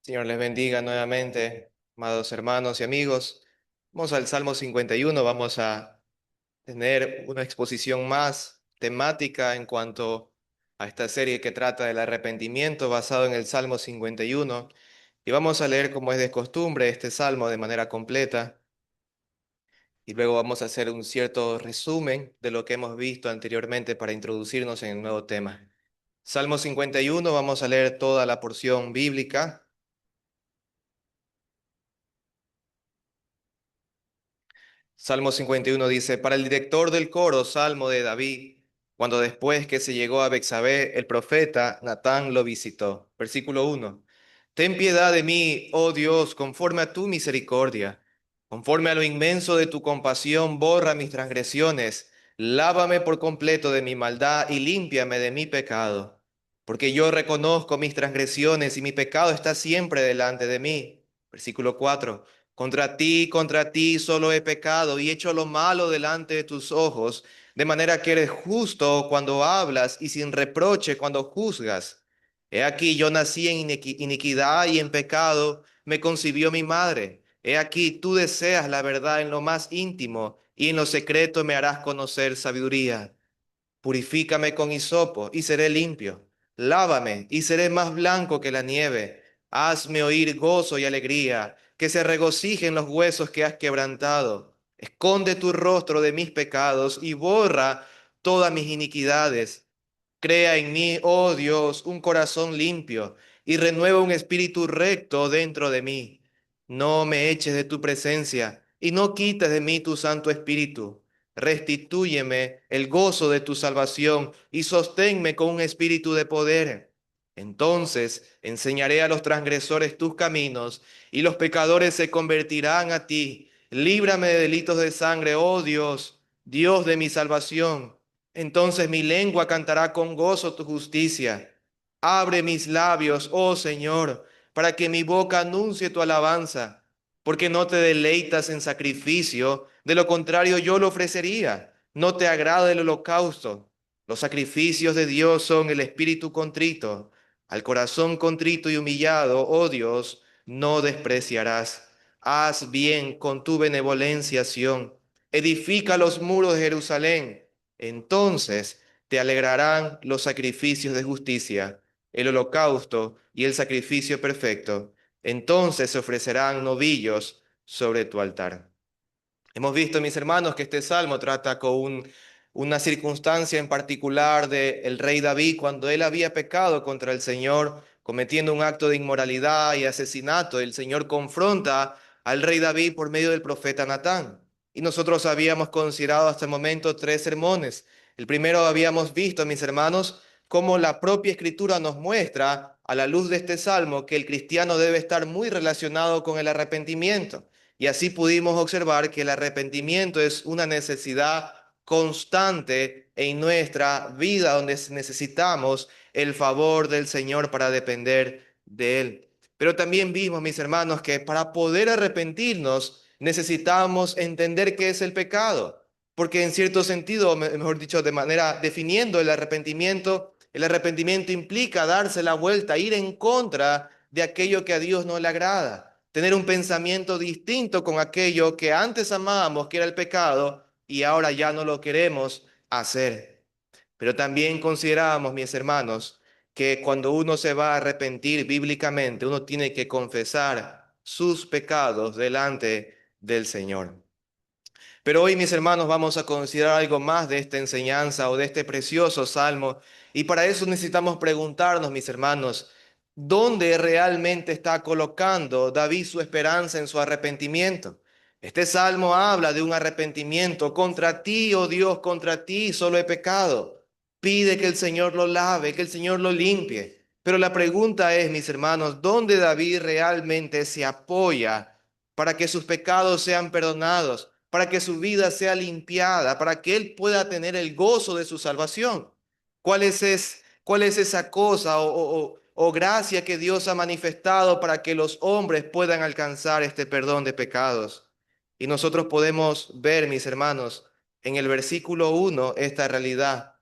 Señor les bendiga nuevamente, amados hermanos y amigos. Vamos al Salmo 51, vamos a tener una exposición más temática en cuanto a esta serie que trata del arrepentimiento basado en el Salmo 51. Y vamos a leer, como es de costumbre, este salmo de manera completa. Y luego vamos a hacer un cierto resumen de lo que hemos visto anteriormente para introducirnos en el nuevo tema. Salmo 51, vamos a leer toda la porción bíblica. Salmo 51 dice, para el director del coro, Salmo de David, cuando después que se llegó a Bexabé, el profeta Natán lo visitó. Versículo 1. Ten piedad de mí, oh Dios, conforme a tu misericordia. Conforme a lo inmenso de tu compasión, borra mis transgresiones. Lávame por completo de mi maldad y límpiame de mi pecado. Porque yo reconozco mis transgresiones y mi pecado está siempre delante de mí. Versículo 4. Contra ti solo he pecado y hecho lo malo delante de tus ojos, de manera que eres justo cuando hablas y sin reproche cuando juzgas. He aquí yo nací en iniquidad y en pecado me concibió mi madre. He aquí tú deseas la verdad en lo más íntimo y en lo secreto me harás conocer sabiduría. Purifícame con hisopo y seré limpio. Lávame y seré más blanco que la nieve. Hazme oír gozo y alegría, que se regocijen los huesos que has quebrantado. Esconde tu rostro de mis pecados y borra todas mis iniquidades. Crea en mí, oh Dios, un corazón limpio y renueva un espíritu recto dentro de mí. No me eches de tu presencia y no quites de mí tu Santo Espíritu. Restitúyeme el gozo de tu salvación y sosténme con un espíritu de poder. Entonces enseñaré a los transgresores tus caminos y los pecadores se convertirán a ti. Líbrame de delitos de sangre, oh Dios, Dios de mi salvación. Entonces mi lengua cantará con gozo tu justicia. Abre mis labios, oh Señor, para que mi boca anuncie tu alabanza, porque no te deleitas en sacrificio, de lo contrario yo lo ofrecería. No te agrada el holocausto. Los sacrificios de Dios son el espíritu contrito. Al corazón contrito y humillado, oh Dios, no despreciarás. Haz bien con tu benevolencia, Sión. Edifica los muros de Jerusalén. Entonces te alegrarán los sacrificios de justicia, el holocausto y el sacrificio perfecto. Entonces se ofrecerán novillos sobre tu altar. Hemos visto, mis hermanos, que este salmo trata con una circunstancia en particular del rey David cuando él había pecado contra el Señor, cometiendo un acto de inmoralidad y asesinato. El Señor confronta al rey David por medio del profeta Natán. Y nosotros habíamos considerado hasta el momento tres sermones. El primero habíamos visto, mis hermanos, cómo la propia Escritura nos muestra, a la luz de este salmo, que el cristiano debe estar muy relacionado con el arrepentimiento. Y así pudimos observar que el arrepentimiento es una necesidad constante en nuestra vida, donde necesitamos el favor del Señor para depender de Él. Pero también vimos, mis hermanos, que para poder arrepentirnos necesitamos entender qué es el pecado, porque en cierto sentido, mejor dicho, de manera definiendo el arrepentimiento implica darse la vuelta, ir en contra de aquello que a Dios no le agrada, tener un pensamiento distinto con aquello que antes amábamos, que era el pecado, y ahora ya no lo queremos hacer. Pero también consideramos, mis hermanos, que cuando uno se va a arrepentir bíblicamente, uno tiene que confesar sus pecados delante del Señor. Pero hoy, mis hermanos, vamos a considerar algo más de esta enseñanza o de este precioso salmo. Y para eso necesitamos preguntarnos, mis hermanos, ¿dónde realmente está colocando David su esperanza en su arrepentimiento? Este salmo habla de un arrepentimiento. Contra ti, oh Dios, contra ti solo he pecado. Pide que el Señor lo lave, que el Señor lo limpie. Pero la pregunta es, mis hermanos, ¿dónde David realmente se apoya para que sus pecados sean perdonados, para que su vida sea limpiada, para que él pueda tener el gozo de su salvación? ¿Cuál es esa cosa o gracia que Dios ha manifestado para que los hombres puedan alcanzar este perdón de pecados? Y nosotros podemos ver, mis hermanos, en el versículo 1 esta realidad.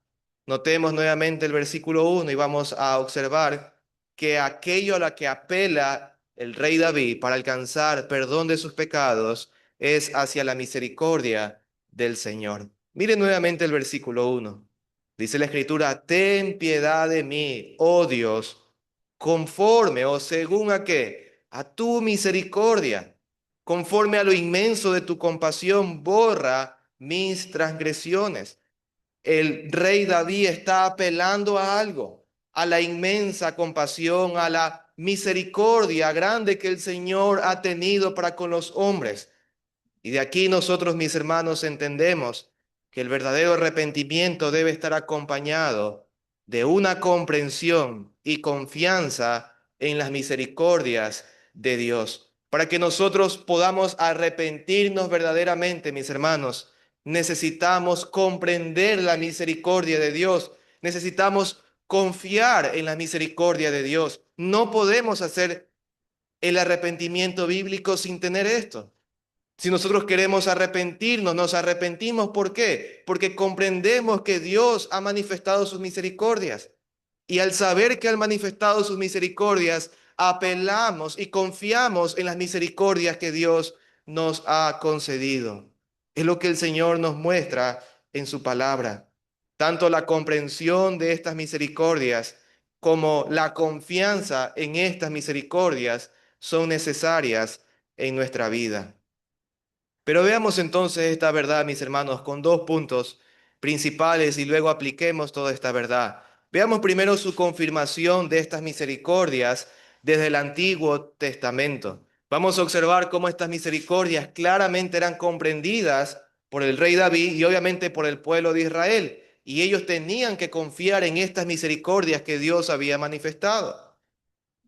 Notemos nuevamente el versículo 1 y vamos a observar que aquello a la que apela el rey David para alcanzar perdón de sus pecados es hacia la misericordia del Señor. Mire nuevamente el versículo 1. Dice la Escritura, ten piedad de mí, oh Dios, conforme o según a qué, a tu misericordia, conforme a lo inmenso de tu compasión, borra mis transgresiones. El rey David está apelando a algo, a la inmensa compasión, a la misericordia grande que el Señor ha tenido para con los hombres. Y de aquí nosotros, mis hermanos, entendemos que el verdadero arrepentimiento debe estar acompañado de una comprensión y confianza en las misericordias de Dios. Para que nosotros podamos arrepentirnos verdaderamente, mis hermanos, necesitamos comprender la misericordia de Dios. Necesitamos confiar en la misericordia de Dios. No podemos hacer el arrepentimiento bíblico sin tener esto. Si nosotros queremos arrepentirnos, nos arrepentimos. ¿Por qué? Porque comprendemos que Dios ha manifestado sus misericordias. Y al saber que ha manifestado sus misericordias, apelamos y confiamos en las misericordias que Dios nos ha concedido. Es lo que el Señor nos muestra en su palabra. Tanto la comprensión de estas misericordias como la confianza en estas misericordias son necesarias en nuestra vida. Pero veamos entonces esta verdad, mis hermanos, con dos puntos principales y luego apliquemos toda esta verdad. Veamos primero su confirmación de estas misericordias desde el Antiguo Testamento. Vamos a observar cómo estas misericordias claramente eran comprendidas por el rey David y obviamente por el pueblo de Israel. Y ellos tenían que confiar en estas misericordias que Dios había manifestado.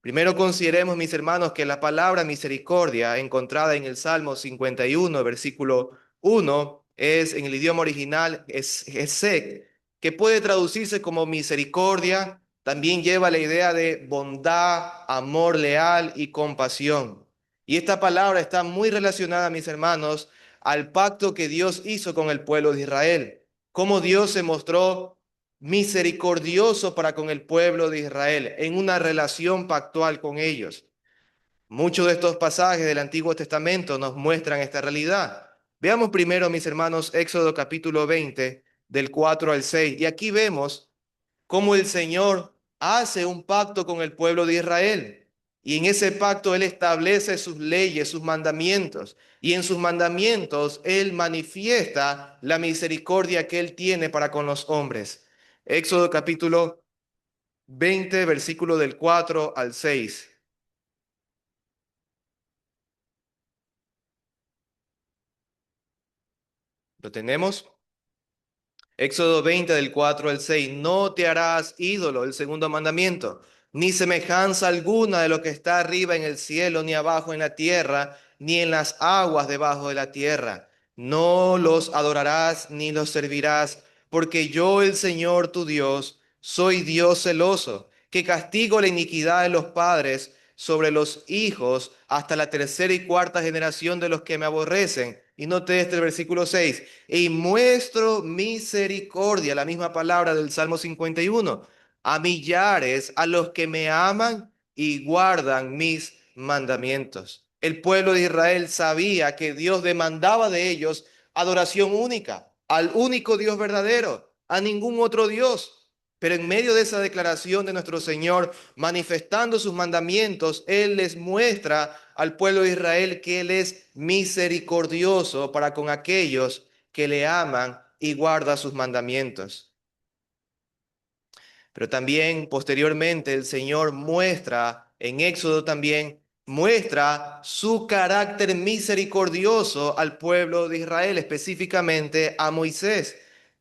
Primero consideremos, mis hermanos, que la palabra misericordia encontrada en el Salmo 51, versículo 1, es en el idioma original es hesed, que puede traducirse como misericordia, también lleva la idea de bondad, amor leal y compasión. Y esta palabra está muy relacionada, mis hermanos, al pacto que Dios hizo con el pueblo de Israel. Cómo Dios se mostró misericordioso para con el pueblo de Israel, en una relación pactual con ellos. Muchos de estos pasajes del Antiguo Testamento nos muestran esta realidad. Veamos primero, mis hermanos, Éxodo capítulo 20, del 4 al 6. Y aquí vemos cómo el Señor hace un pacto con el pueblo de Israel. Y en ese pacto Él establece sus leyes, sus mandamientos. Y en sus mandamientos Él manifiesta la misericordia que Él tiene para con los hombres. Éxodo capítulo 20, versículo del 4 al 6. ¿Lo tenemos? Éxodo 20 del 4 al 6. No te harás ídolo, el segundo mandamiento, ni semejanza alguna de lo que está arriba en el cielo, ni abajo en la tierra, ni en las aguas debajo de la tierra. No los adorarás ni los servirás, porque yo, el Señor tu Dios, soy Dios celoso, que castigo la iniquidad de los padres sobre los hijos hasta la tercera y cuarta generación de los que me aborrecen. Y note este el versículo 6 y muestro misericordia, la misma palabra del Salmo 51, a millares, a los que me aman y guardan mis mandamientos. El pueblo de Israel sabía que Dios demandaba de ellos adoración única, al único Dios verdadero, a ningún otro Dios. Pero en medio de esa declaración de nuestro Señor, manifestando sus mandamientos, Él les muestra al pueblo de Israel que Él es misericordioso para con aquellos que le aman y guarda sus mandamientos. Pero también posteriormente el Señor muestra, en Éxodo también, muestra su carácter misericordioso al pueblo de Israel, específicamente a Moisés.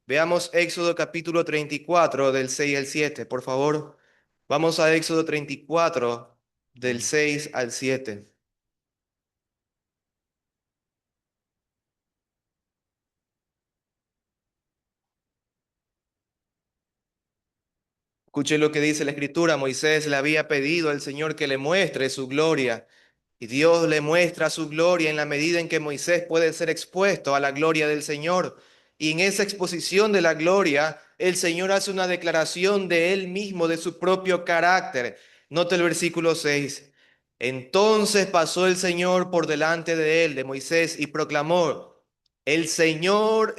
Veamos Éxodo capítulo 34 del 6 al 7, por favor. Vamos a Éxodo 34 del 6 al 7. Escuche lo que dice la Escritura. Moisés le había pedido al Señor que le muestre su gloria. Y Dios le muestra su gloria en la medida en que Moisés puede ser expuesto a la gloria del Señor. Y en esa exposición de la gloria, el Señor hace una declaración de él mismo, de su propio carácter. Note el versículo 6. Entonces pasó el Señor por delante de él, de Moisés, y proclamó, el Señor,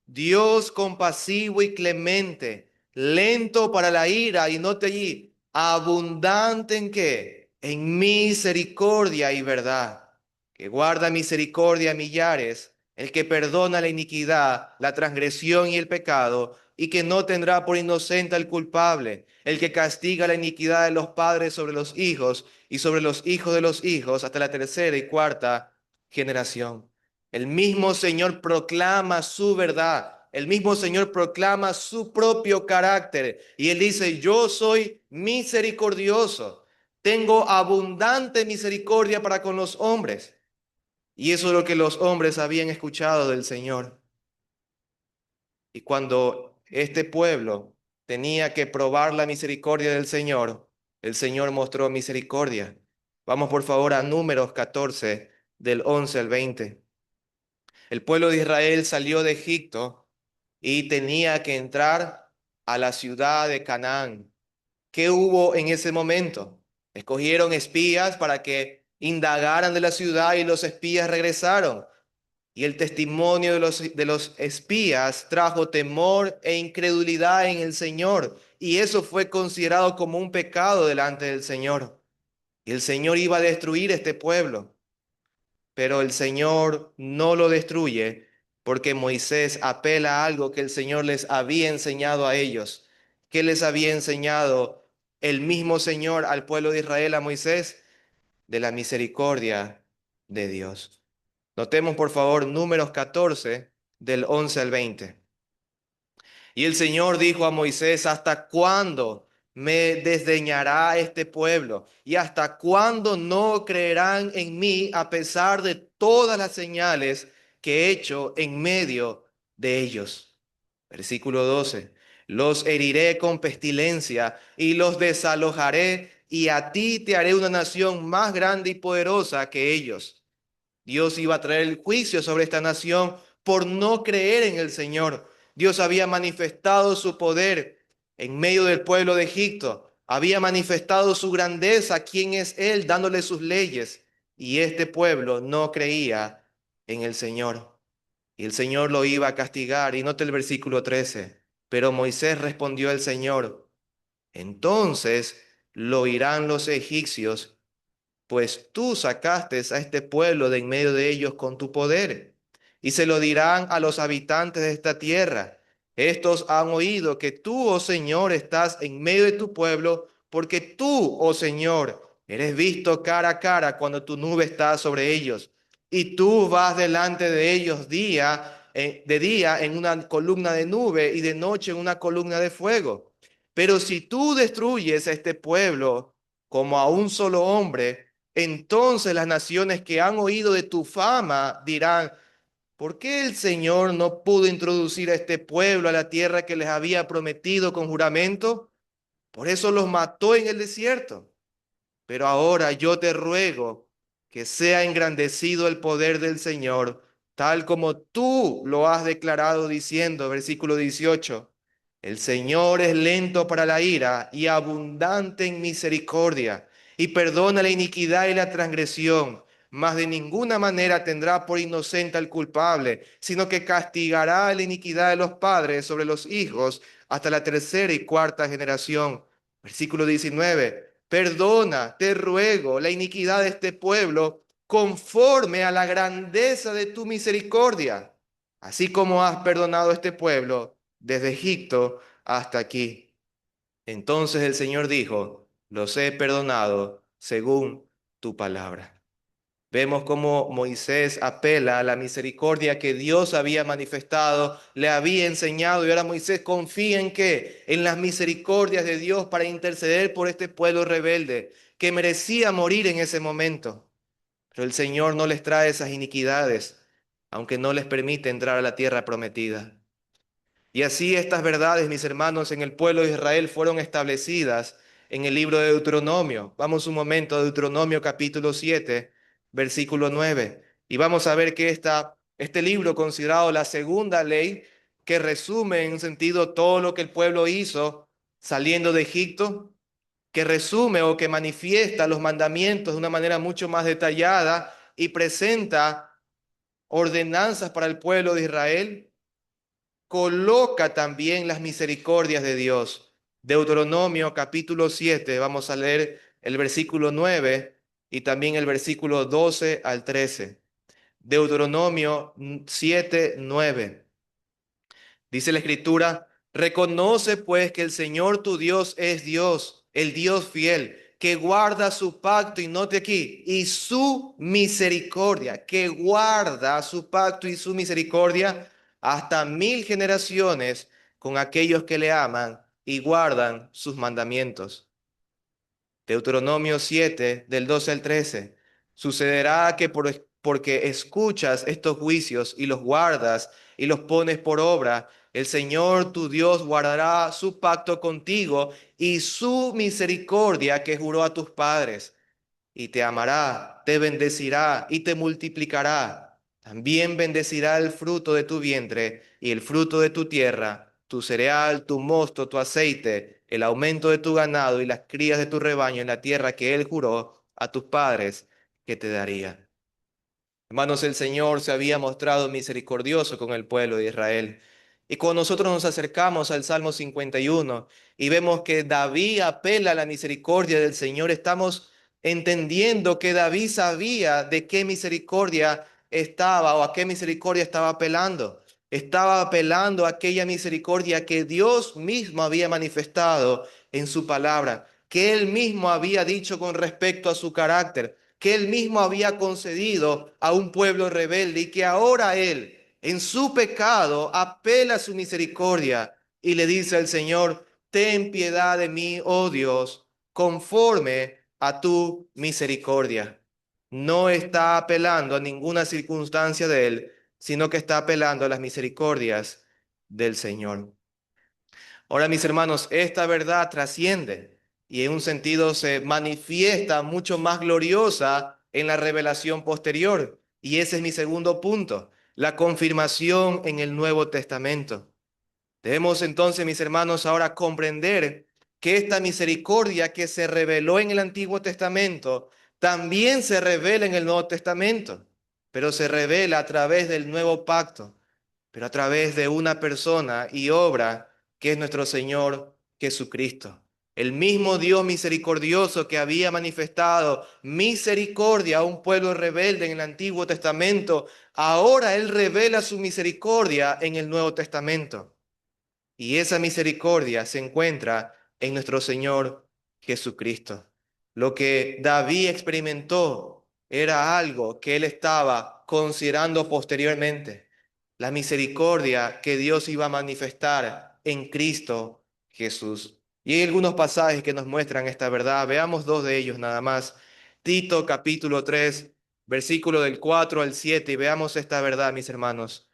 Dios compasivo y clemente, lento para la ira y no te allí, abundante en qué, en misericordia y verdad, que guarda misericordia a millares, el que perdona la iniquidad, la transgresión y el pecado, y que no tendrá por inocente al culpable, el que castiga la iniquidad de los padres sobre los hijos y sobre los hijos de los hijos hasta la tercera y cuarta generación. El mismo Señor proclama su verdad. El mismo Señor proclama su propio carácter. Y Él dice, yo soy misericordioso. Tengo abundante misericordia para con los hombres. Y eso es lo que los hombres habían escuchado del Señor. Y cuando este pueblo tenía que probar la misericordia del Señor, el Señor mostró misericordia. Vamos por favor a Números 14, del 11 al 20. El pueblo de Israel salió de Egipto y tenía que entrar a la ciudad de Canaán. ¿Qué hubo en ese momento? Escogieron espías para que indagaran de la ciudad y los espías regresaron. Y el testimonio de los espías trajo temor e incredulidad en el Señor. Y eso fue considerado como un pecado delante del Señor. Y el Señor iba a destruir este pueblo. Pero el Señor no lo destruye porque Moisés apela a algo que el Señor les había enseñado a ellos. ¿Qué les había enseñado el mismo Señor al pueblo de Israel, a Moisés? De la misericordia de Dios. Notemos por favor Números 14 del 11 al 20. Y el Señor dijo a Moisés, ¿hasta cuándo me desdeñará este pueblo? ¿Y hasta cuándo no creerán en mí a pesar de todas las señales que he hecho en medio de ellos? Versículo 12. Los heriré con pestilencia y los desalojaré, y a ti te haré una nación más grande y poderosa que ellos. Dios iba a traer el juicio sobre esta nación por no creer en el Señor. Dios había manifestado su poder en medio del pueblo de Egipto. Había manifestado su grandeza, quién es Él, dándole sus leyes. Y este pueblo no creía en el Señor. Y el Señor lo iba a castigar. Y note el versículo 13. Pero Moisés respondió al Señor, entonces lo oirán los egipcios, pues tú sacaste a este pueblo de en medio de ellos con tu poder. Y se lo dirán a los habitantes de esta tierra. Estos han oído que tú, oh Señor, estás en medio de tu pueblo, porque tú, oh Señor, eres visto cara a cara cuando tu nube está sobre ellos. Y tú vas delante de ellos de día en una columna de nube y de noche en una columna de fuego. Pero si tú destruyes a este pueblo como a un solo hombre, entonces las naciones que han oído de tu fama dirán, ¿por qué el Señor no pudo introducir a este pueblo a la tierra que les había prometido con juramento? Por eso los mató en el desierto. Pero ahora yo te ruego que sea engrandecido el poder del Señor, tal como tú lo has declarado diciendo, versículo 18. El Señor es lento para la ira y abundante en misericordia, y perdona la iniquidad y la transgresión, mas de ninguna manera tendrá por inocente al culpable, sino que castigará la iniquidad de los padres sobre los hijos hasta la tercera y cuarta generación. Versículo 19. Perdona, te ruego, la iniquidad de este pueblo conforme a la grandeza de tu misericordia, así como has perdonado a este pueblo desde Egipto hasta aquí. Entonces el Señor dijo, los he perdonado según tu palabra. Vemos cómo Moisés apela a la misericordia que Dios había manifestado, le había enseñado, y ahora Moisés confía en qué, en las misericordias de Dios para interceder por este pueblo rebelde que merecía morir en ese momento. Pero el Señor no les trae esas iniquidades, aunque no les permite entrar a la tierra prometida. Y así estas verdades, mis hermanos, en el pueblo de Israel fueron establecidas en el libro de Deuteronomio. Vamos un momento a Deuteronomio capítulo 7, versículo 9. Y vamos a ver que este libro, considerado la segunda ley, que resume en un sentido todo lo que el pueblo hizo saliendo de Egipto, que resume o que manifiesta los mandamientos de una manera mucho más detallada y presenta ordenanzas para el pueblo de Israel, coloca también las misericordias de Dios. Deuteronomio capítulo 7, vamos a leer el versículo 9 y también el versículo 12 al 13. Deuteronomio 7, 9. Dice la Escritura, reconoce pues que el Señor tu Dios es Dios, el Dios fiel, que guarda su pacto, y note aquí, y su misericordia, que guarda su pacto y su misericordia hasta 1000 generaciones con aquellos que le aman y guardan sus mandamientos. Deuteronomio 7, del 12 al 13. Sucederá que porque escuchas estos juicios y los guardas y los pones por obra, el Señor tu Dios guardará su pacto contigo y su misericordia que juró a tus padres, y te amará, te bendecirá y te multiplicará. También bendecirá el fruto de tu vientre y el fruto de tu tierra, tu cereal, tu mosto, tu aceite, el aumento de tu ganado y las crías de tu rebaño en la tierra que él juró a tus padres que te daría. Hermanos, el Señor se había mostrado misericordioso con el pueblo de Israel. Y cuando nosotros nos acercamos al Salmo 51 y vemos que David apela a la misericordia del Señor, estamos entendiendo que David sabía de qué misericordia estaba o a qué misericordia estaba apelando. Estaba apelando a aquella misericordia que Dios mismo había manifestado en su palabra, que él mismo había dicho con respecto a su carácter, que él mismo había concedido a un pueblo rebelde y que ahora él, en su pecado, apela a su misericordia y le dice al Señor, ten piedad de mí, oh Dios, conforme a tu misericordia. No está apelando a ninguna circunstancia de él, sino que está apelando a las misericordias del Señor. Ahora, mis hermanos, esta verdad trasciende y en un sentido se manifiesta mucho más gloriosa en la revelación posterior. Y ese es mi segundo punto, la confirmación en el Nuevo Testamento. Debemos entonces, mis hermanos, ahora comprender que esta misericordia que se reveló en el Antiguo Testamento también se revela en el Nuevo Testamento, pero se revela a través del nuevo pacto, pero a través de una persona y obra que es nuestro Señor Jesucristo. El mismo Dios misericordioso que había manifestado misericordia a un pueblo rebelde en el Antiguo Testamento, ahora Él revela su misericordia en el Nuevo Testamento. Y esa misericordia se encuentra en nuestro Señor Jesucristo. Lo que David experimentó era algo que él estaba considerando posteriormente, la misericordia que Dios iba a manifestar en Cristo Jesús. Y hay algunos pasajes que nos muestran esta verdad. Veamos dos de ellos nada más. Tito capítulo 3, versículo del 4 al 7, y veamos esta verdad, mis hermanos.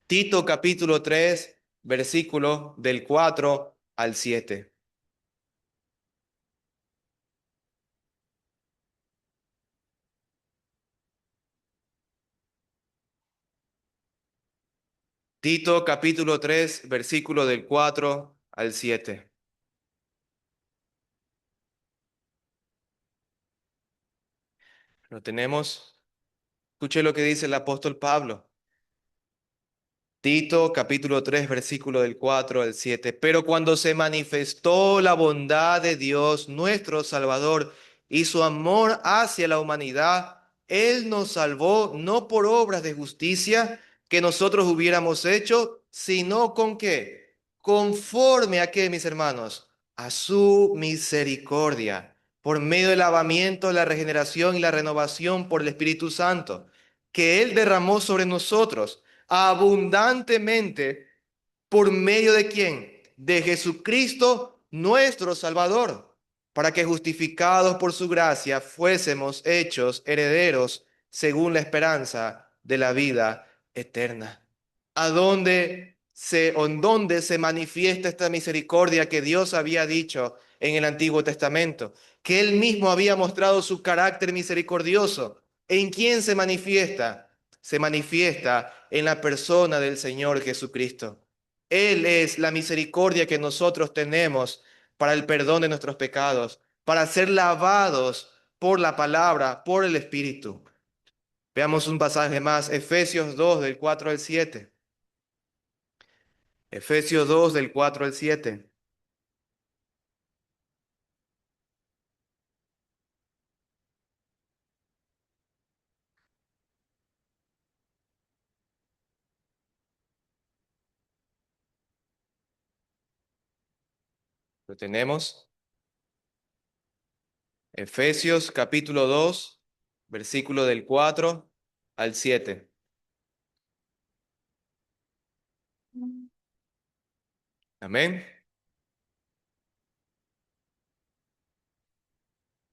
Tito capítulo 3, versículo del 4 al 7. Tito capítulo 3, versículo del 4 al 7. ¿Lo tenemos? Escuche lo que dice el apóstol Pablo. Tito capítulo 3 versículo del 4 al 7. Pero cuando se manifestó la bondad de Dios, nuestro Salvador, y su amor hacia la humanidad, Él nos salvó no por obras de justicia que nosotros hubiéramos hecho, sino con qué? Conforme a qué, mis hermanos, a su misericordia, por medio del lavamiento, la regeneración y la renovación por el Espíritu Santo, que Él derramó sobre nosotros abundantemente. ¿Por medio de quién? De Jesucristo nuestro Salvador, para que justificados por su gracia fuésemos hechos herederos según la esperanza de la vida eterna. En dónde se manifiesta esta misericordia que Dios había dicho en el Antiguo Testamento? Que Él mismo había mostrado su carácter misericordioso. ¿En quién se manifiesta? Se manifiesta en la persona del Señor Jesucristo. Él es la misericordia que nosotros tenemos para el perdón de nuestros pecados, para ser lavados por la palabra, por el Espíritu. Veamos un pasaje más, Efesios 2 del 4 al 7. Efesios 2 del 4 al 7. Lo tenemos. Efesios capítulo 2, versículo del 4 al 7. Amén.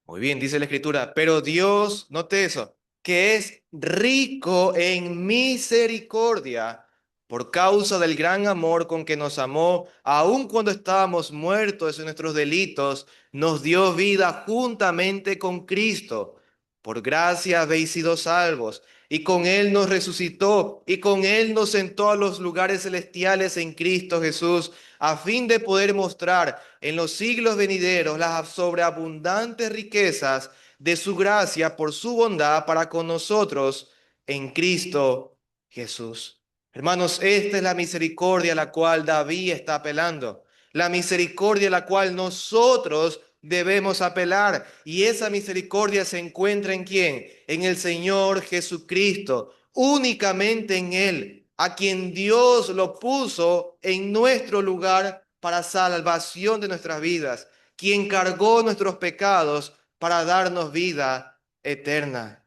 Muy bien, dice la Escritura, pero Dios, note eso, que es rico en misericordia por causa del gran amor con que nos amó, aun cuando estábamos muertos en nuestros delitos, nos dio vida juntamente con Cristo. Por gracia habéis sido salvos, y con Él nos resucitó, y con Él nos sentó a los lugares celestiales en Cristo Jesús, a fin de poder mostrar en los siglos venideros las sobreabundantes riquezas de su gracia por su bondad para con nosotros en Cristo Jesús. Hermanos, esta es la misericordia a la cual David está apelando, la misericordia a la cual nosotros debemos apelar. Y esa misericordia se encuentra ¿en quién? En el Señor Jesucristo, únicamente en Él, a quien Dios lo puso en nuestro lugar para salvación de nuestras vidas, quien cargó nuestros pecados para darnos vida eterna.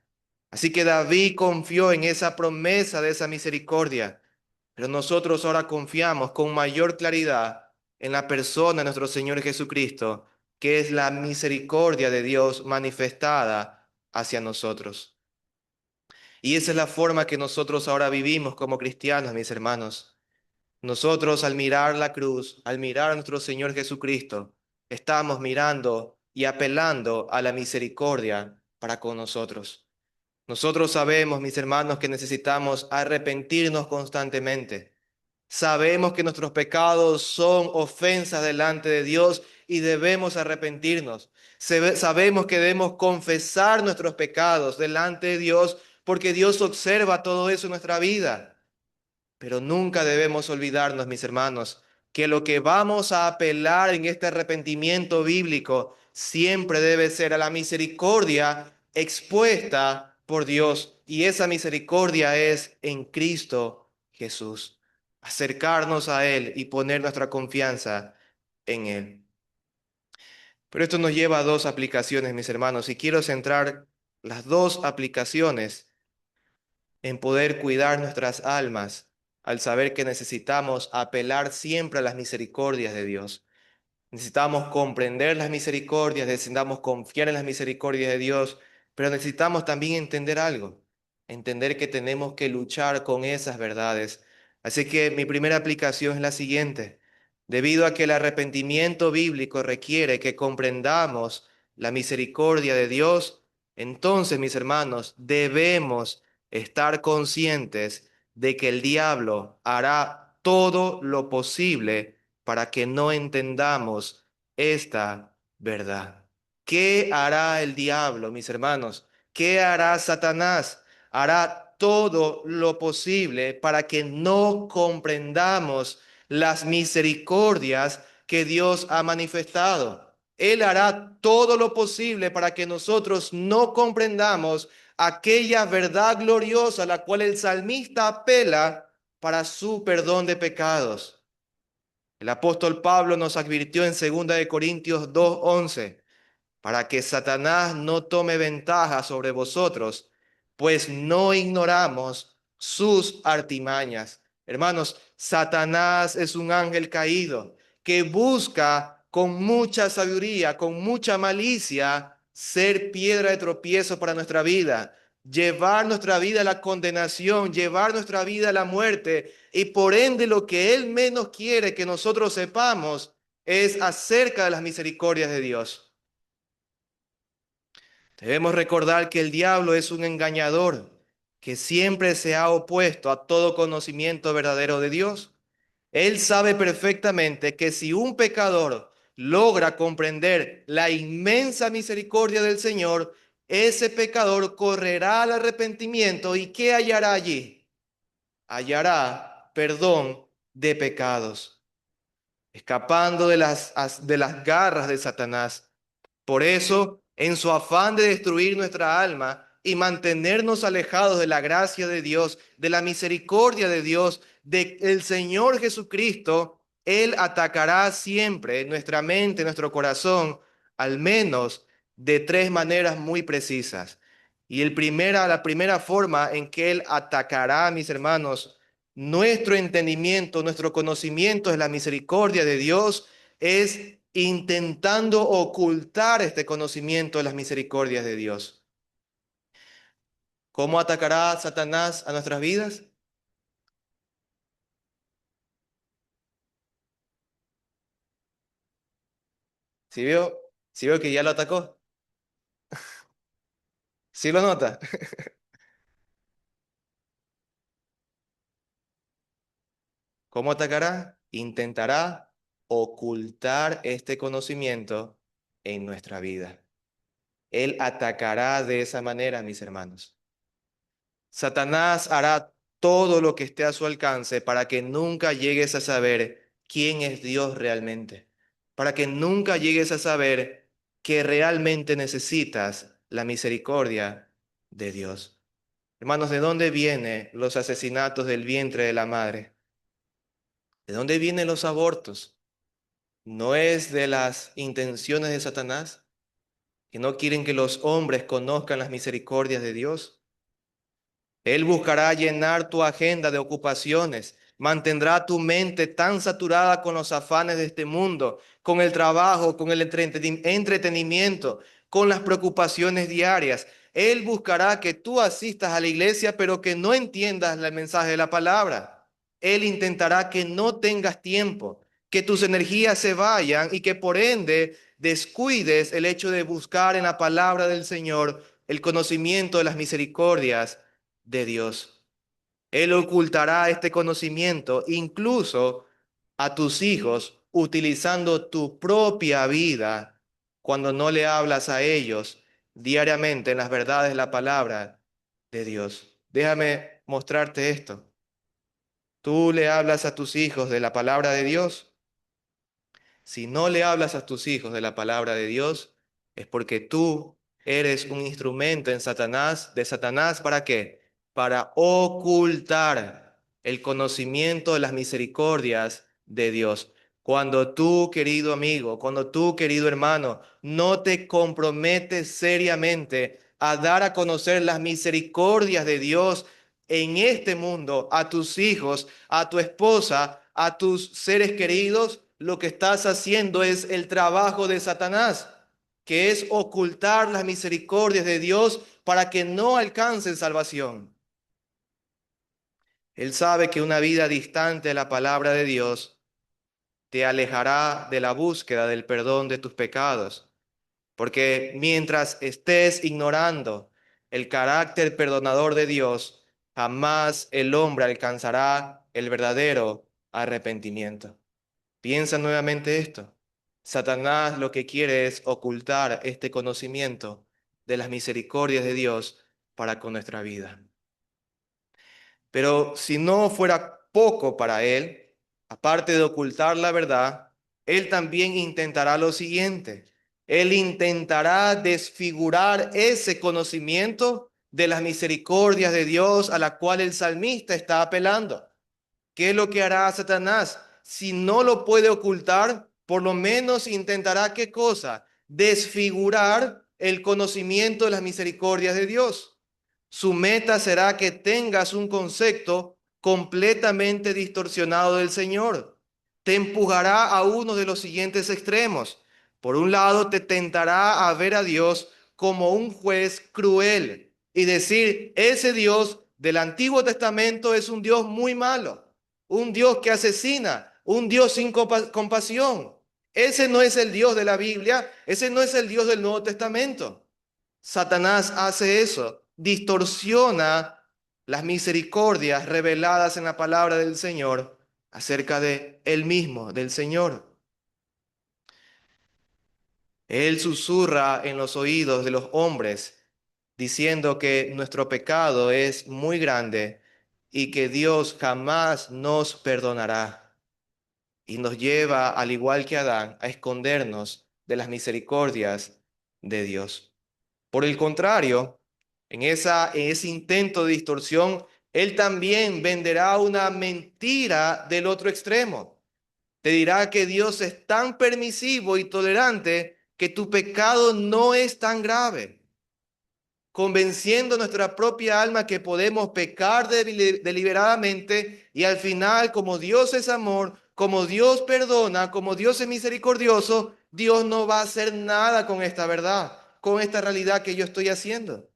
Así que David confió en esa promesa de esa misericordia, pero nosotros ahora confiamos con mayor claridad en la persona de nuestro Señor Jesucristo, que es la misericordia de Dios manifestada hacia nosotros. Y esa es la forma que nosotros ahora vivimos como cristianos, mis hermanos. Nosotros al mirar la cruz, al mirar a nuestro Señor Jesucristo, estamos mirando y apelando a la misericordia para con nosotros. Nosotros sabemos, mis hermanos, que necesitamos arrepentirnos constantemente. Sabemos que nuestros pecados son ofensas delante de Dios y debemos arrepentirnos. Sabemos que debemos confesar nuestros pecados delante de Dios porque Dios observa todo eso en nuestra vida. Pero nunca debemos olvidarnos, mis hermanos, que lo que vamos a apelar en este arrepentimiento bíblico siempre debe ser a la misericordia expuesta por Dios. Y esa misericordia es en Cristo Jesús. Acercarnos a Él y poner nuestra confianza en Él. Pero esto nos lleva a dos aplicaciones, mis hermanos, y quiero centrar las dos aplicaciones en poder cuidar nuestras almas al saber que necesitamos apelar siempre a las misericordias de Dios. Necesitamos comprender las misericordias, necesitamos confiar en las misericordias de Dios, pero necesitamos también entender algo, entender que tenemos que luchar con esas verdades. Así que mi primera aplicación es la siguiente. Debido a que el arrepentimiento bíblico requiere que comprendamos la misericordia de Dios, entonces, mis hermanos, debemos estar conscientes de que el diablo hará todo lo posible para que no entendamos esta verdad. ¿Qué hará el diablo, mis hermanos? ¿Qué hará Satanás? Hará todo lo posible para que no comprendamos las misericordias que Dios ha manifestado. Él hará todo lo posible para que nosotros no comprendamos aquella verdad gloriosa a la cual el salmista apela para su perdón de pecados. El apóstol Pablo nos advirtió en 2 Corintios 2:11 para que Satanás no tome ventaja sobre vosotros, pues no ignoramos sus artimañas. Hermanos, Satanás es un ángel caído que busca con mucha sabiduría, con mucha malicia, ser piedra de tropiezo para nuestra vida, llevar nuestra vida a la condenación, llevar nuestra vida a la muerte, y por ende lo que él menos quiere que nosotros sepamos es acerca de las misericordias de Dios. Debemos recordar que el diablo es un engañador que siempre se ha opuesto a todo conocimiento verdadero de Dios. Él sabe perfectamente que si un pecador logra comprender la inmensa misericordia del Señor, ese pecador correrá al arrepentimiento y ¿qué hallará allí? Hallará perdón de pecados, escapando de las garras de Satanás. Por eso, en su afán de destruir nuestra alma y mantenernos alejados de la gracia de Dios, de la misericordia de Dios, del Señor Jesucristo, Él atacará siempre nuestra mente, nuestro corazón, al menos de tres maneras muy precisas. Y la primera forma en que Él atacará, mis hermanos, nuestro entendimiento, nuestro conocimiento de la misericordia de Dios, es intentando ocultar este conocimiento de las misericordias de Dios. ¿Cómo atacará Satanás a nuestras vidas? Si veo, si veo que ya lo atacó, si lo nota. ¿Cómo atacará? Intentará ocultar este conocimiento en nuestra vida. Él atacará de esa manera, mis hermanos. Satanás hará todo lo que esté a su alcance para que nunca llegues a saber quién es Dios realmente, para que nunca llegues a saber que realmente necesitas la misericordia de Dios. Hermanos, ¿de dónde vienen los asesinatos del vientre de la madre? ¿De dónde vienen los abortos? ¿No es de las intenciones de Satanás, que no quieren que los hombres conozcan las misericordias de Dios? Él buscará llenar tu agenda de ocupaciones, mantendrá tu mente tan saturada con los afanes de este mundo, con el trabajo, con el entretenimiento, con las preocupaciones diarias. Él buscará que tú asistas a la iglesia, pero que no entiendas el mensaje de la palabra. Él intentará que no tengas tiempo, que tus energías se vayan y que por ende descuides el hecho de buscar en la palabra del Señor el conocimiento de las misericordias de Dios. Él ocultará este conocimiento incluso a tus hijos utilizando tu propia vida cuando no le hablas a ellos diariamente en las verdades de la palabra de Dios. Déjame mostrarte esto. Tú le hablas a tus hijos de la palabra de Dios. Si no le hablas a tus hijos de la palabra de Dios, es porque tú eres un instrumento en Satanás, de Satanás, ¿para qué? Para ocultar el conocimiento de las misericordias de Dios. Cuando tú, querido amigo, cuando tú, querido hermano, no te comprometes seriamente a dar a conocer las misericordias de Dios en este mundo a tus hijos, a tu esposa, a tus seres queridos, lo que estás haciendo es el trabajo de Satanás, que es ocultar las misericordias de Dios para que no alcancen salvación. Él sabe que una vida distante de la palabra de Dios te alejará de la búsqueda del perdón de tus pecados, porque mientras estés ignorando el carácter perdonador de Dios, jamás el hombre alcanzará el verdadero arrepentimiento. Piensa nuevamente esto. Satanás lo que quiere es ocultar este conocimiento de las misericordias de Dios para con nuestra vida. Pero si no fuera poco para él, aparte de ocultar la verdad, él también intentará lo siguiente. Él intentará desfigurar ese conocimiento de las misericordias de Dios a la cual el salmista está apelando. ¿Qué es lo que hará Satanás? Si no lo puede ocultar, por lo menos intentará ¿qué cosa? Desfigurar el conocimiento de las misericordias de Dios. Su meta será que tengas un concepto completamente distorsionado del Señor. Te empujará a uno de los siguientes extremos. Por un lado, te tentará a ver a Dios como un juez cruel y decir, ese Dios del Antiguo Testamento es un Dios muy malo, un Dios que asesina, un Dios sin compasión. Ese no es el Dios de la Biblia, ese no es el Dios del Nuevo Testamento. Satanás hace eso, distorsiona las misericordias reveladas en la palabra del Señor acerca de él mismo, del Señor. Él susurra en los oídos de los hombres, diciendo que nuestro pecado es muy grande y que Dios jamás nos perdonará. Y nos lleva, al igual que Adán, a escondernos de las misericordias de Dios. Por el contrario, en ese intento de distorsión, Él también venderá una mentira del otro extremo. Te dirá que Dios es tan permisivo y tolerante que tu pecado no es tan grave, convenciendo nuestra propia alma que podemos pecar deliberadamente y al final, como Dios es amor, como Dios perdona, como Dios es misericordioso, Dios no va a hacer nada con esta verdad, con esta realidad que yo estoy haciendo.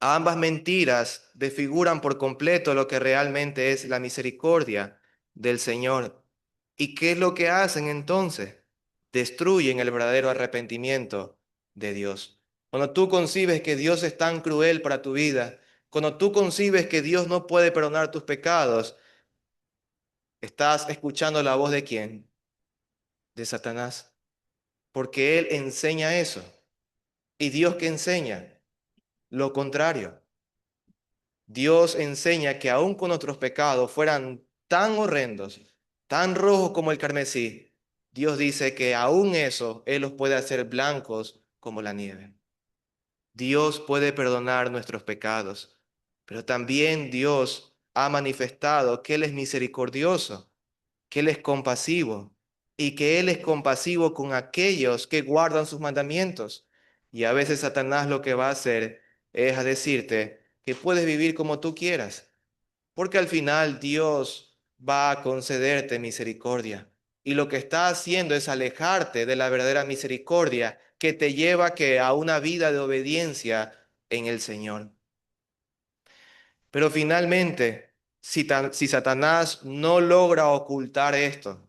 Ambas mentiras desfiguran por completo lo que realmente es la misericordia del Señor. ¿Y qué es lo que hacen entonces? Destruyen el verdadero arrepentimiento de Dios. Cuando tú concibes que Dios es tan cruel para tu vida, cuando tú concibes que Dios no puede perdonar tus pecados, estás escuchando la voz de quién? De Satanás. Porque él enseña eso. ¿Y Dios qué enseña? Lo contrario. Dios enseña que aun con nuestros pecados fueran tan horrendos, tan rojos como el carmesí, Dios dice que aun eso Él los puede hacer blancos como la nieve. Dios puede perdonar nuestros pecados, pero también Dios ha manifestado que Él es misericordioso, que Él es compasivo y que Él es compasivo con aquellos que guardan sus mandamientos. Y a veces Satanás lo que va a hacer es a decirte que puedes vivir como tú quieras, porque al final Dios va a concederte misericordia. Y lo que está haciendo es alejarte de la verdadera misericordia que te lleva a una vida de obediencia en el Señor. Pero finalmente, si Satanás no logra ocultar esto,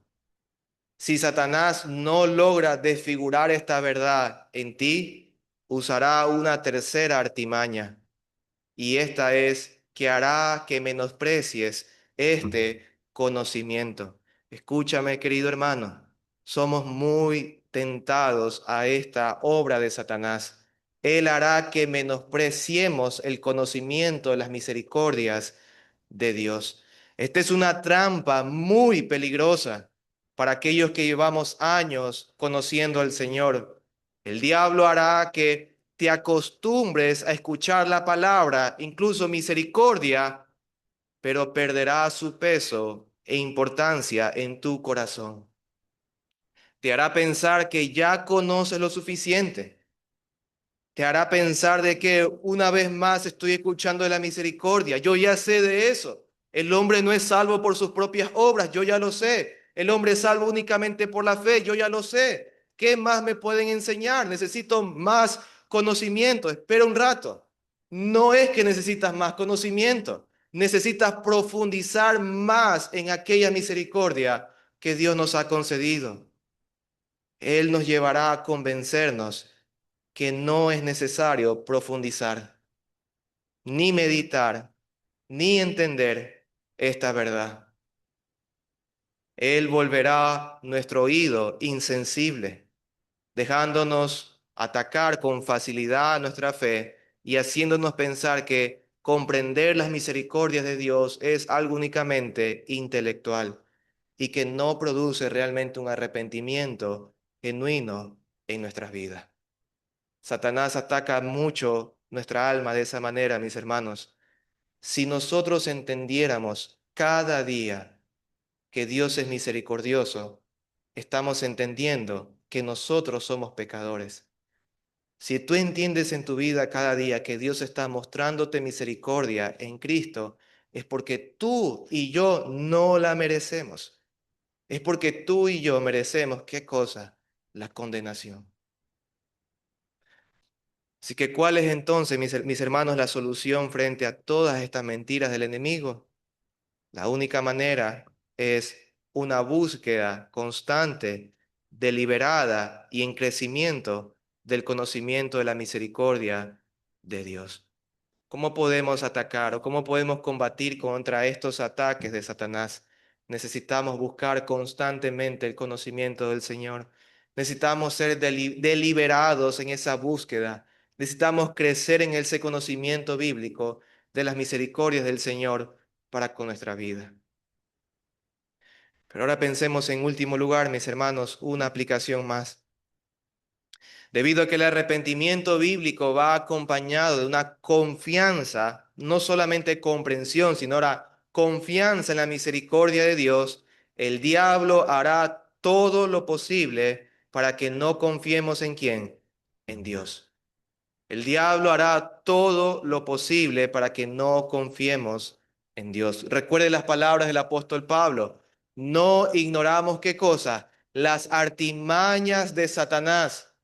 si Satanás no logra desfigurar esta verdad en ti, usará una tercera artimaña, y esta es que hará que menosprecies este conocimiento. Escúchame, querido hermano, somos muy tentados a esta obra de Satanás. Él hará que menospreciemos el conocimiento de las misericordias de Dios. Esta es una trampa muy peligrosa para aquellos que llevamos años conociendo al Señor. El diablo hará que te acostumbres a escuchar la palabra, incluso misericordia, pero perderá su peso e importancia en tu corazón. Te hará pensar que ya conoces lo suficiente. Te hará pensar de que una vez más estoy escuchando de la misericordia. Yo ya sé de eso. El hombre no es salvo por sus propias obras, yo ya lo sé. El hombre es salvo únicamente por la fe, yo ya lo sé. ¿Qué más me pueden enseñar? Necesito más conocimiento. Espera un rato. No es que necesitas más conocimiento. Necesitas profundizar más en aquella misericordia que Dios nos ha concedido. Él nos llevará a convencernos que no es necesario profundizar, ni meditar, ni entender esta verdad. Él volverá nuestro oído insensible, dejándonos atacar con facilidad nuestra fe y haciéndonos pensar que comprender las misericordias de Dios es algo únicamente intelectual y que no produce realmente un arrepentimiento genuino en nuestras vidas. Satanás ataca mucho nuestra alma de esa manera, mis hermanos. Si nosotros entendiéramos cada día que Dios es misericordioso, estamos entendiendo que nosotros somos pecadores. Si tú entiendes en tu vida cada día que Dios está mostrándote misericordia en Cristo, es porque tú y yo no la merecemos. Es porque tú y yo merecemos, ¿qué cosa? La condenación. Así que, ¿cuál es entonces, mis hermanos, la solución frente a todas estas mentiras del enemigo? La única manera es una búsqueda constante, deliberada y en crecimiento del conocimiento de la misericordia de Dios. ¿Cómo podemos atacar o cómo podemos combatir contra estos ataques de Satanás? Necesitamos buscar constantemente el conocimiento del Señor. Necesitamos ser deliberados en esa búsqueda. Necesitamos crecer en ese conocimiento bíblico de las misericordias del Señor para con nuestra vida. Pero ahora pensemos en último lugar, mis hermanos, una aplicación más. Debido a que el arrepentimiento bíblico va acompañado de una confianza, no solamente comprensión, sino ahora confianza en la misericordia de Dios, el diablo hará todo lo posible para que no confiemos en quién, en Dios. El diablo hará todo lo posible para que no confiemos en Dios. Recuerde las palabras del apóstol Pablo. No ignoramos qué cosa, las artimañas de Satanás.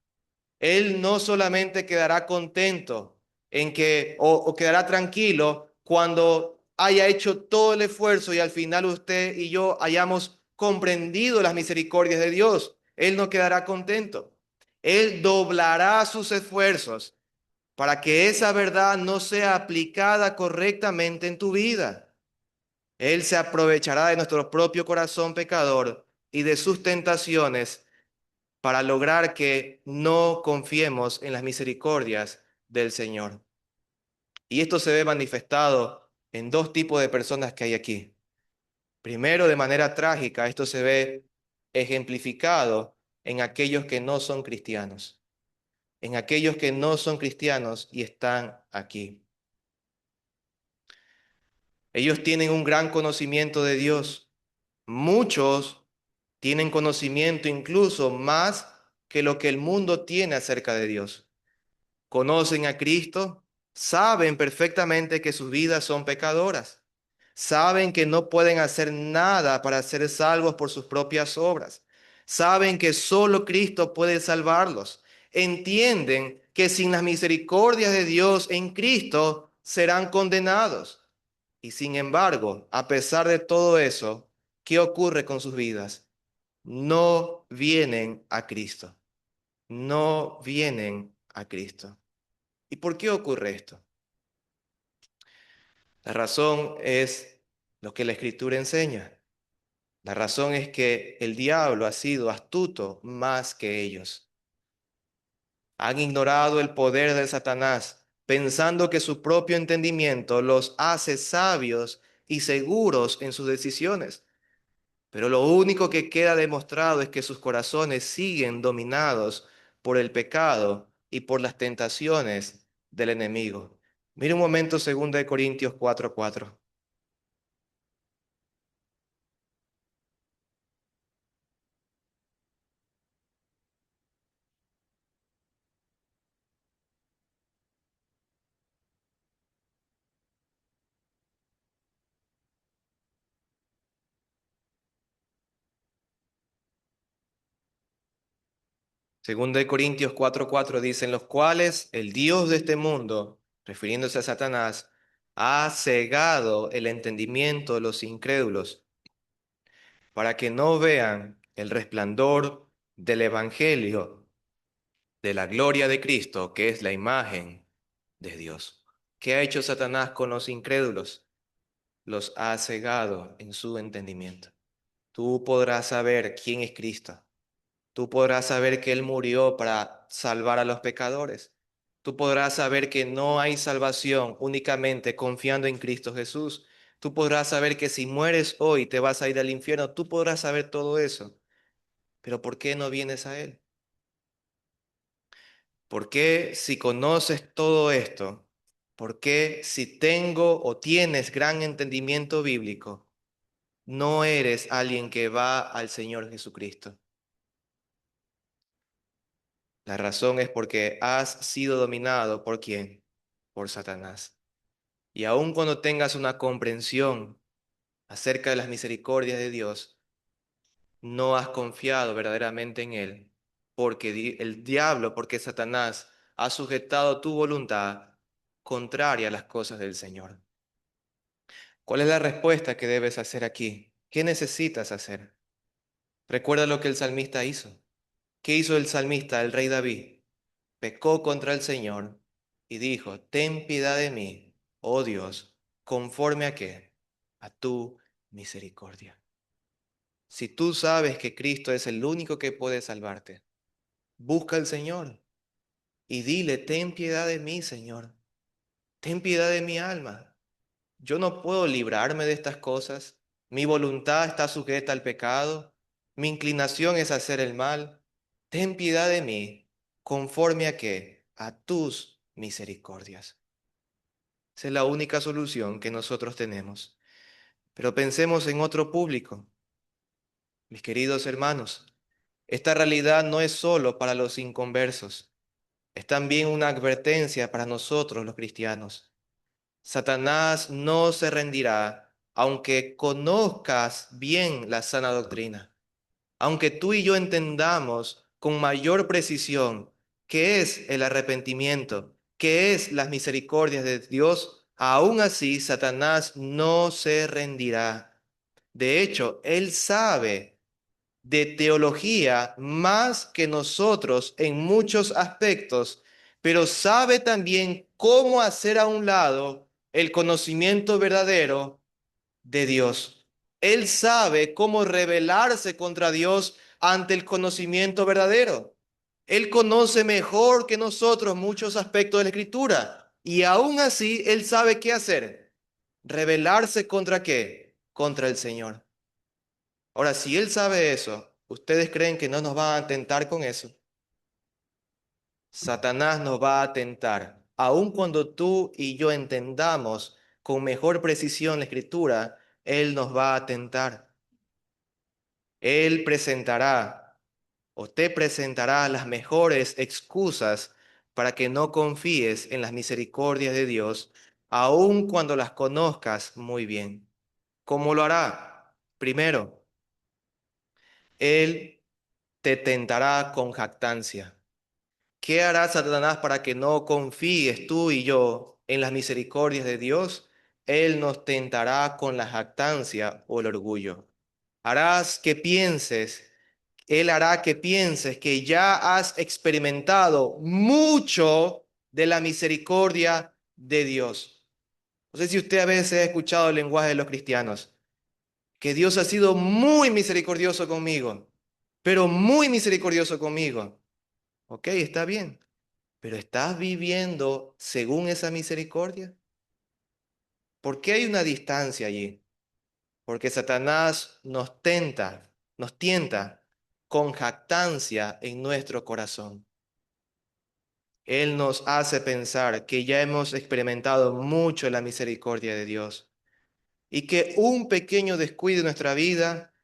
Él no solamente quedará contento en que, o quedará tranquilo cuando haya hecho todo el esfuerzo y al final usted y yo hayamos comprendido las misericordias de Dios. Él no quedará contento. Él doblará sus esfuerzos para que esa verdad no sea aplicada correctamente en tu vida. Él se aprovechará de nuestro propio corazón pecador y de sus tentaciones para lograr que no confiemos en las misericordias del Señor. Y esto se ve manifestado en dos tipos de personas que hay aquí. Primero, de manera trágica, esto se ve ejemplificado en aquellos que no son cristianos, en aquellos que no son cristianos y están aquí. Ellos tienen un gran conocimiento de Dios. Muchos tienen conocimiento incluso más que lo que el mundo tiene acerca de Dios. Conocen a Cristo, saben perfectamente que sus vidas son pecadoras, saben que no pueden hacer nada para ser salvos por sus propias obras, saben que solo Cristo puede salvarlos, entienden que sin las misericordias de Dios en Cristo serán condenados. Y sin embargo, a pesar de todo eso, ¿qué ocurre con sus vidas? No vienen a Cristo, no vienen a Cristo. ¿Y por qué ocurre esto? La razón es lo que la Escritura enseña. La razón es que el diablo ha sido astuto más que ellos. Han ignorado el poder de Satanás, pensando que su propio entendimiento los hace sabios y seguros en sus decisiones. Pero lo único que queda demostrado es que sus corazones siguen dominados por el pecado y por las tentaciones del enemigo. Mira un momento 2 Corintios 4:4. 2 Corintios 4:4 dicen los cuales el Dios de este mundo, refiriéndose a Satanás, ha cegado el entendimiento de los incrédulos para que no vean el resplandor del Evangelio de la gloria de Cristo, que es la imagen de Dios. ¿Qué ha hecho Satanás con los incrédulos? Los ha cegado en su entendimiento. Tú podrás saber quién es Cristo. Tú podrás saber que Él murió para salvar a los pecadores. Tú podrás saber que no hay salvación únicamente confiando en Cristo Jesús. Tú podrás saber que si mueres hoy te vas a ir al infierno. Tú podrás saber todo eso. Pero ¿por qué no vienes a Él? ¿Por qué si conoces todo esto? ¿Por qué si tengo o tienes gran entendimiento bíblico, no eres alguien que va al Señor Jesucristo? La razón es porque has sido dominado ¿por quién? Por Satanás. Y aun cuando tengas una comprensión acerca de las misericordias de Dios, no has confiado verdaderamente en Él, porque el diablo, porque Satanás ha sujetado tu voluntad contraria a las cosas del Señor. ¿Cuál es la respuesta que debes hacer aquí? ¿Qué necesitas hacer? Recuerda lo que el salmista hizo. ¿Qué hizo el salmista, el rey David? Pecó contra el Señor y dijo, ten piedad de mí, oh Dios, conforme a qué? A tu misericordia. Si tú sabes que Cristo es el único que puede salvarte, Busca al Señor y dile, ten piedad de mí, Señor. Ten piedad de mi alma. Yo no puedo librarme de estas cosas. Mi voluntad está sujeta al pecado. Mi inclinación es hacer el mal. Ten piedad de mí, conforme a qué? A tus misericordias. Esa es la única solución que nosotros tenemos. Pero pensemos en otro público. Mis queridos hermanos, esta realidad no es solo para los inconversos, es también una advertencia para nosotros los cristianos. Satanás no se rendirá aunque conozcas bien la sana doctrina, aunque tú y yo entendamos con mayor precisión qué es el arrepentimiento, qué es las misericordias de Dios, aún así Satanás no se rendirá. De hecho, él sabe de teología más que nosotros en muchos aspectos, pero sabe también cómo hacer a un lado el conocimiento verdadero de Dios. Él sabe cómo rebelarse contra Dios ante el conocimiento verdadero. Él conoce mejor que nosotros muchos aspectos de la Escritura y aún así él sabe qué hacer. ¿Rebelarse contra qué? Contra el Señor. Ahora, si él sabe eso, ¿ustedes creen que no nos va a tentar con eso? Satanás nos va a tentar. Aun cuando tú y yo entendamos con mejor precisión la escritura, él nos va a tentar. Él presentará o te presentará las mejores excusas para que no confíes en las misericordias de Dios, aun cuando las conozcas muy bien. ¿Cómo lo hará? Primero, él te tentará con jactancia. ¿Qué hará Satanás para que no confíes tú y yo en las misericordias de Dios? Él nos tentará con la jactancia o el orgullo. Harás que pienses, Él hará que pienses que ya has experimentado mucho de la misericordia de Dios. No sé si usted a veces ha escuchado el lenguaje de los cristianos, que Dios ha sido muy misericordioso conmigo, pero muy misericordioso conmigo. Ok, está bien. Pero ¿estás viviendo según esa misericordia? ¿Por qué hay una distancia allí? Porque Satanás nos tienta con jactancia en nuestro corazón. Él nos hace pensar que ya hemos experimentado mucho la misericordia de Dios y que un pequeño descuido en nuestra vida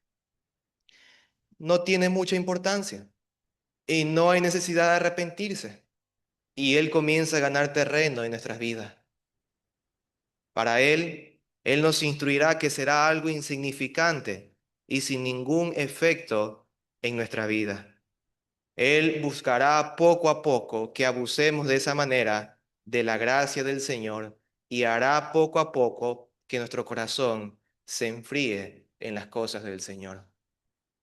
no tiene mucha importancia y no hay necesidad de arrepentirse. Y Él comienza a ganar terreno en nuestras vidas. Para Él nos instruirá que será algo insignificante y sin ningún efecto en nuestra vida. Él buscará poco a poco que abusemos de esa manera de la gracia del Señor y hará poco a poco que nuestro corazón se enfríe en las cosas del Señor.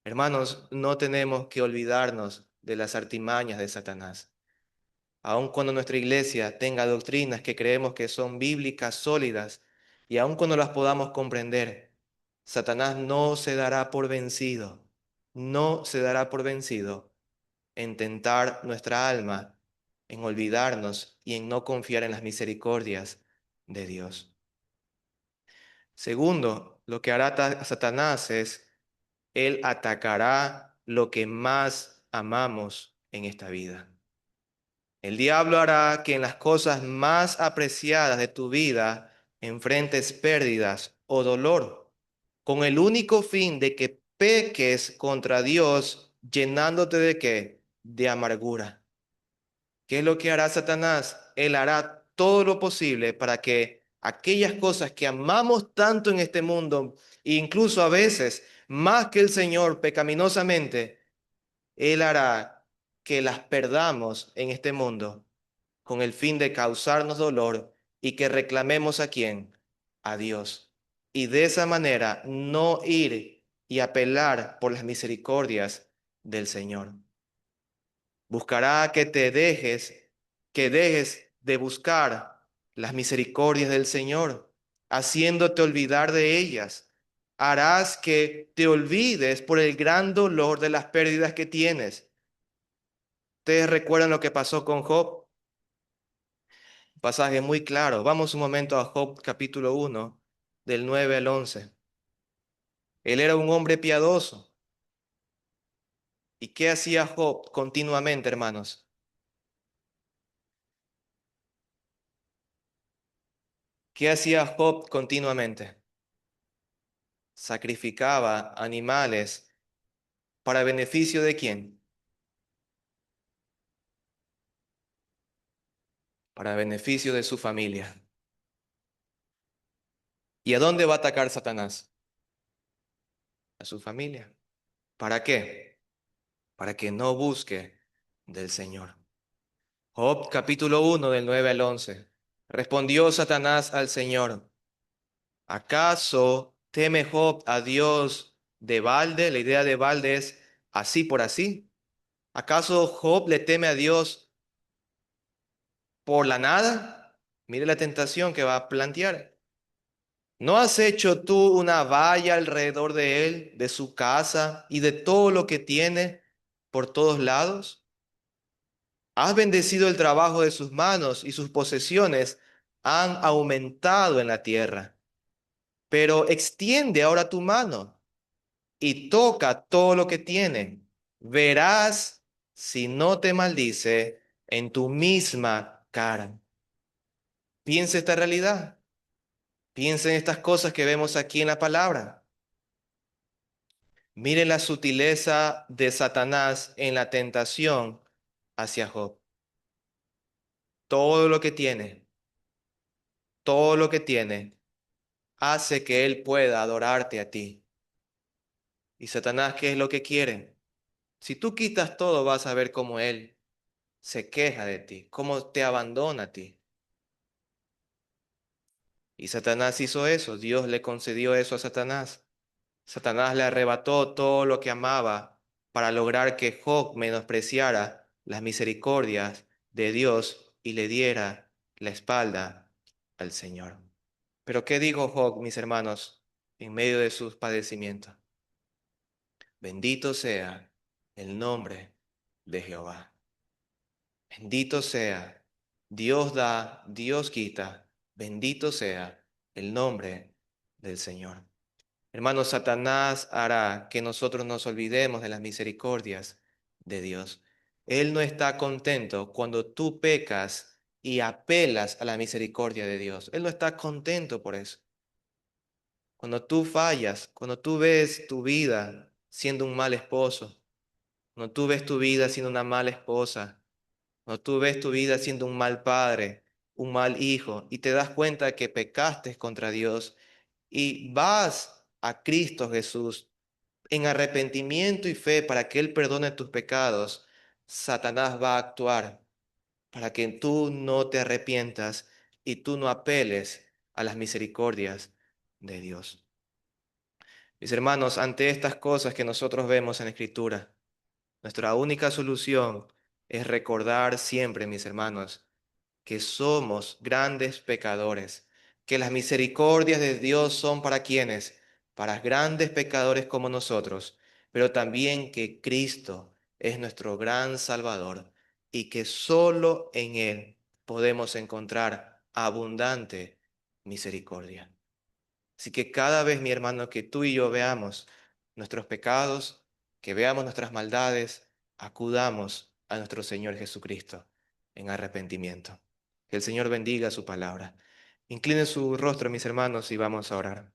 Hermanos, no tenemos que olvidarnos de las artimañas de Satanás. Aun cuando nuestra iglesia tenga doctrinas que creemos que son bíblicas, sólidas, y aun cuando las podamos comprender, Satanás no se dará por vencido, no se dará por vencido en tentar nuestra alma, en olvidarnos y en no confiar en las misericordias de Dios. Segundo, lo que hará Satanás es, él atacará lo que más amamos en esta vida. El diablo hará que en las cosas más apreciadas de tu vida enfrentes pérdidas o dolor, con el único fin de que peques contra Dios, llenándote de qué? De amargura. ¿Qué es lo que hará Satanás? Él hará todo lo posible para que aquellas cosas que amamos tanto en este mundo, e incluso a veces más que el Señor pecaminosamente, él hará que las perdamos en este mundo con el fin de causarnos dolor y que reclamemos a quién, a Dios. Y de esa manera no ir y apelar por las misericordias del Señor. Buscará que dejes de buscar las misericordias del Señor, haciéndote olvidar de ellas. Harás que te olvides por el gran dolor de las pérdidas que tienes. ¿Ustedes recuerdan lo que pasó con Job? Un pasaje muy claro. Vamos un momento a Job capítulo 1, del 9 al 11. Él era un hombre piadoso. ¿Y qué hacía Job continuamente, hermanos? ¿Qué hacía Job continuamente? Sacrificaba animales. ¿Para beneficio de quién? Para beneficio de su familia. ¿Y a dónde va a atacar Satanás? A su familia. ¿Para qué? Para que no busque del Señor. Job capítulo 1 del 9 al 11. Respondió Satanás al Señor: ¿acaso teme Job a Dios de balde? La idea de balde es así por así. ¿Acaso Job le teme a Dios por la nada? Mire la tentación que va a plantear. ¿No has hecho tú una valla alrededor de él, de su casa y de todo lo que tiene por todos lados? Has bendecido el trabajo de sus manos y sus posesiones han aumentado en la tierra. Pero extiende ahora tu mano y toca todo lo que tiene. Verás si no te maldice en tu misma cara. Piensa esta realidad. Piensa en estas cosas que vemos aquí en la palabra. Miren la sutileza de Satanás en la tentación hacia Job. Todo lo que tiene, todo lo que tiene, hace que él pueda adorarte a ti. ¿Y Satanás qué es lo que quiere? Si tú quitas todo, vas a ver cómo él se queja de ti, cómo te abandona a ti. Y Satanás hizo eso, Dios le concedió eso a Satanás. Satanás le arrebató todo lo que amaba para lograr que Job menospreciara las misericordias de Dios y le diera la espalda al Señor. Pero ¿qué dijo Job, mis hermanos, en medio de sus padecimientos? Bendito sea el nombre de Jehová. Bendito sea. Dios da, Dios quita. Bendito sea el nombre del Señor. Hermanos, Satanás hará que nosotros nos olvidemos de las misericordias de Dios. Él no está contento cuando tú pecas y apelas a la misericordia de Dios. Él no está contento por eso. Cuando tú fallas, cuando tú ves tu vida siendo un mal esposo, cuando tú ves tu vida siendo una mala esposa, cuando tú ves tu vida siendo un mal padre, un mal hijo, y te das cuenta que pecaste contra Dios y vas a Cristo Jesús en arrepentimiento y fe para que Él perdone tus pecados, Satanás va a actuar para que tú no te arrepientas y tú no apeles a las misericordias de Dios. Mis hermanos, ante estas cosas que nosotros vemos en la Escritura, nuestra única solución es recordar siempre, mis hermanos, que somos grandes pecadores, que las misericordias de Dios son para quienes, para grandes pecadores como nosotros, pero también que Cristo es nuestro gran Salvador y que solo en Él podemos encontrar abundante misericordia. Así que cada vez, mi hermano, que tú y yo veamos nuestros pecados, que veamos nuestras maldades, acudamos a nuestro Señor Jesucristo en arrepentimiento. Que el Señor bendiga su palabra. Inclinen su rostro, mis hermanos, y vamos a orar.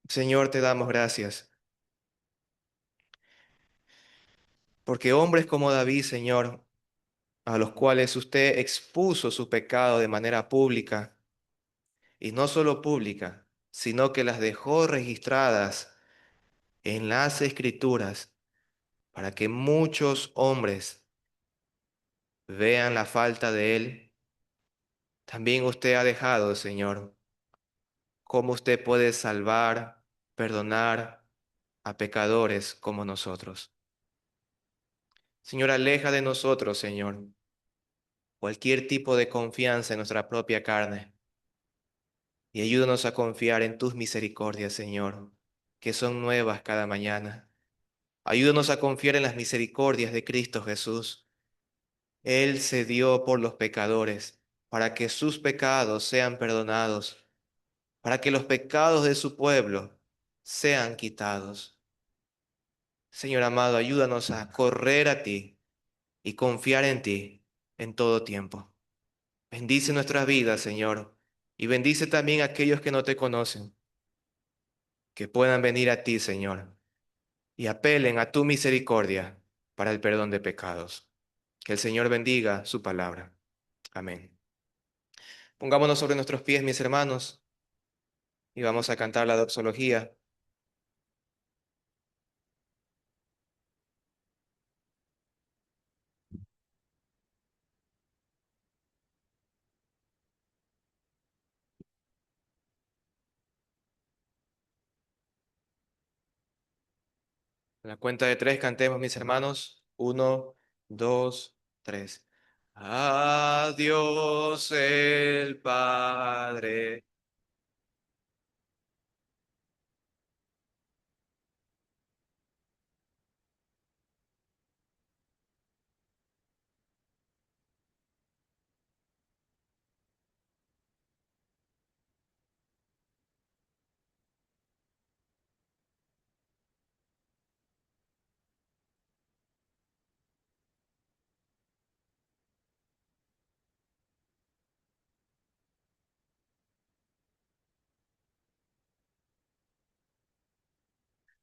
Señor, te damos gracias, porque hombres como David, Señor, a los cuales usted expuso su pecado de manera pública, y no solo pública, sino que las dejó registradas en las Escrituras, para que muchos hombres vean la falta de Él. También usted ha dejado, Señor, cómo usted puede salvar, perdonar a pecadores como nosotros. Señor, aleja de nosotros, Señor, cualquier tipo de confianza en nuestra propia carne y ayúdanos a confiar en tus misericordias, Señor, que son nuevas cada mañana. Ayúdanos a confiar en las misericordias de Cristo Jesús. Él se dio por los pecadores, para que sus pecados sean perdonados, para que los pecados de su pueblo sean quitados. Señor amado, ayúdanos a correr a ti y confiar en ti en todo tiempo. Bendice nuestras vidas, Señor, y bendice también a aquellos que no te conocen, que puedan venir a ti, Señor, y apelen a tu misericordia para el perdón de pecados. Que el Señor bendiga su palabra. Amén. Pongámonos sobre nuestros pies, mis hermanos, y vamos a cantar la doxología. A la cuenta de tres cantemos, mis hermanos. Uno, dos, tres. A Dios el Padre.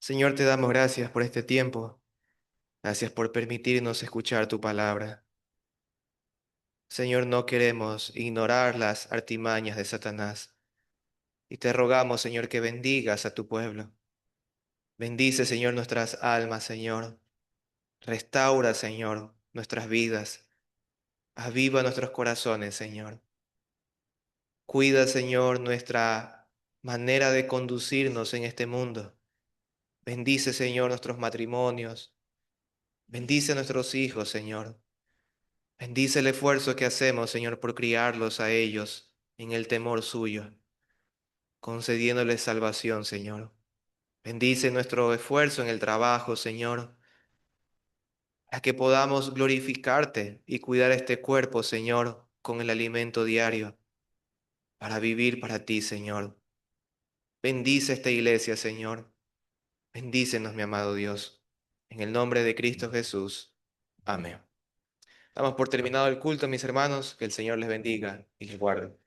Señor, te damos gracias por este tiempo. Gracias por permitirnos escuchar tu palabra. Señor, no queremos ignorar las artimañas de Satanás. Y te rogamos, Señor, que bendigas a tu pueblo. Bendice, Señor, nuestras almas, Señor. Restaura, Señor, nuestras vidas. Aviva nuestros corazones, Señor. Cuida, Señor, nuestra manera de conducirnos en este mundo. Bendice, Señor, nuestros matrimonios. Bendice a nuestros hijos, Señor. Bendice el esfuerzo que hacemos, Señor, por criarlos a ellos en el temor suyo, concediéndoles salvación, Señor. Bendice nuestro esfuerzo en el trabajo, Señor, a que podamos glorificarte y cuidar este cuerpo, Señor, con el alimento diario, para vivir para ti, Señor. Bendice esta iglesia, Señor. Bendícenos, mi amado Dios. En el nombre de Cristo Jesús. Amén. Damos por terminado el culto, mis hermanos. Que el Señor les bendiga y les guarde.